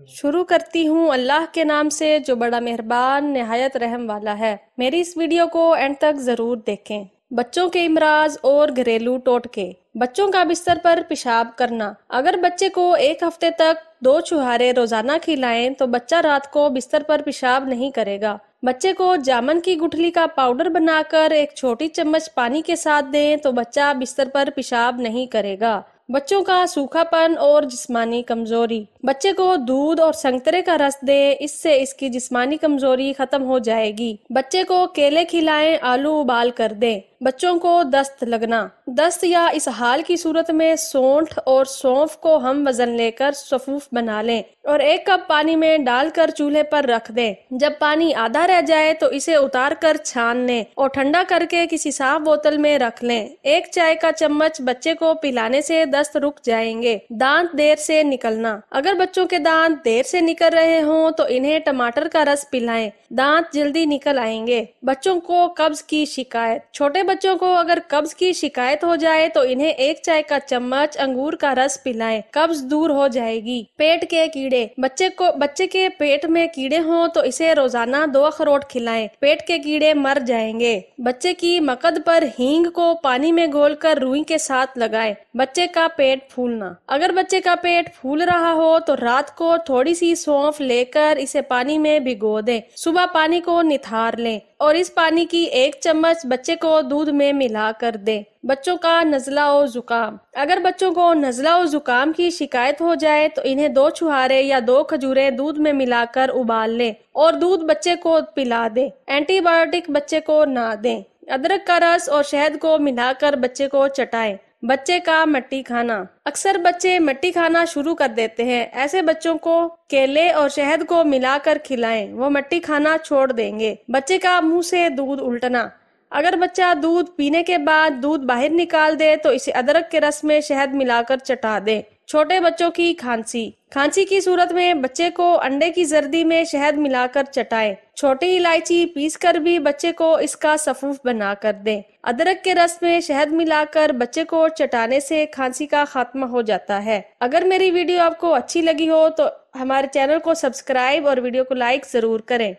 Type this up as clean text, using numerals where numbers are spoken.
شروع کرتی ہوں اللہ کے نام سے جو بڑا مہربان نہایت رحم والا ہے۔ میری اس ویڈیو کو اینڈ تک ضرور دیکھیں۔ بچوں کے امراض اور گھریلو ٹوٹکے۔ بچوں کا بستر پر پیشاب کرنا۔ اگر بچے کو ایک ہفتے تک 2 چھہارے روزانہ کھلائیں تو بچہ رات کو بستر پر پیشاب نہیں کرے گا۔ بچے کو جامن کی گٹھلی کا پاؤڈر بنا کر 1 چھوٹی چمچ پانی کے ساتھ دیں تو بچہ بستر پر پیشاب نہیں کرے گا۔ بچوں کا سوکھا پن اور جسمانی کمزوری۔ بچے کو دودھ اور سنگترے کا رس دیں، اس سے اس کی جسمانی کمزوری ختم ہو جائے گی۔ بچے کو کیلے کھلائیں، آلو ابال کر دیں۔ بچوں کو دست لگنا۔ دست یا اسہال کی صورت میں سونٹھ اور سونف کو ہم وزن لے کر سفوف بنا لیں اور 1 کپ پانی میں ڈال کر چولہے پر رکھ دیں۔ جب پانی آدھا رہ جائے تو اسے اتار کر چھان لیں اور ٹھنڈا کر کے کسی صاف بوتل میں رکھ لیں۔ 1 چائے کا چمچ بچے کو پلانے سے دست رک جائیں گے۔ دانت دیر سے نکلنا۔ اگر بچوں کے دانت دیر سے نکل رہے ہوں تو انہیں ٹماٹر کا رس پلائیں، دانت جلدی نکل آئیں گے۔ بچوں کو قبض کی شکایت۔ چھوٹے بچوں کو اگر قبض کی شکایت ہو جائے تو انہیں 1 چائے کا چمچ انگور کا رس پلائیں، قبض دور ہو جائے گی۔ پیٹ کے کیڑے۔ بچے کے پیٹ میں کیڑے ہوں تو اسے روزانہ 2 اخروٹ کھلائیں، پیٹ کے کیڑے مر جائیں گے۔ بچے کی مقد پر ہینگ کو پانی میں گھول کر روئی کے ساتھ لگائیں۔ بچے کا پیٹ پھولنا۔ اگر بچے کا پیٹ پھول رہا ہو تو رات کو تھوڑی سی سونف لے کر اسے پانی میں بھگو دیں، صبح پانی کو نتھار لیں اور اس پانی کی 1 چمچ بچے کو دودھ میں ملا کر دیں۔ بچوں کا نزلہ و زکام۔ اگر بچوں کو نزلہ و زکام کی شکایت ہو جائے تو انہیں 2 چھہارے یا 2 کھجوریں دودھ میں ملا کر ابال لیں اور دودھ بچے کو پلا دیں۔ اینٹی بایوٹک بچے کو نہ دیں۔ ادرک کا رس اور شہد کو ملا کر بچے کو چٹائیں۔ بچے کا مٹی کھانا۔ اکثر بچے مٹی کھانا شروع کر دیتے ہیں، ایسے بچوں کو کیلے اور شہد کو ملا کر کھلائیں، وہ مٹی کھانا چھوڑ دیں گے۔ بچے کا منہ سے دودھ الٹنا۔ اگر بچہ دودھ پینے کے بعد دودھ باہر نکال دے تو اسے ادرک کے رس میں شہد ملا کر چٹا دیں۔ چھوٹے بچوں کی کھانسی۔ کھانسی کی صورت میں بچے کو انڈے کی زردی میں شہد ملا کر چٹائیں، چھوٹی الائچی پیس کر بھی بچے کو اس کا سفوف بنا کر دیں۔ ادرک کے رس میں شہد ملا کر بچے کو چٹانے سے کھانسی کا خاتمہ ہو جاتا ہے۔ اگر میری ویڈیو آپ کو اچھی لگی ہو تو ہمارے چینل کو سبسکرائب اور ویڈیو کو لائک ضرور کریں۔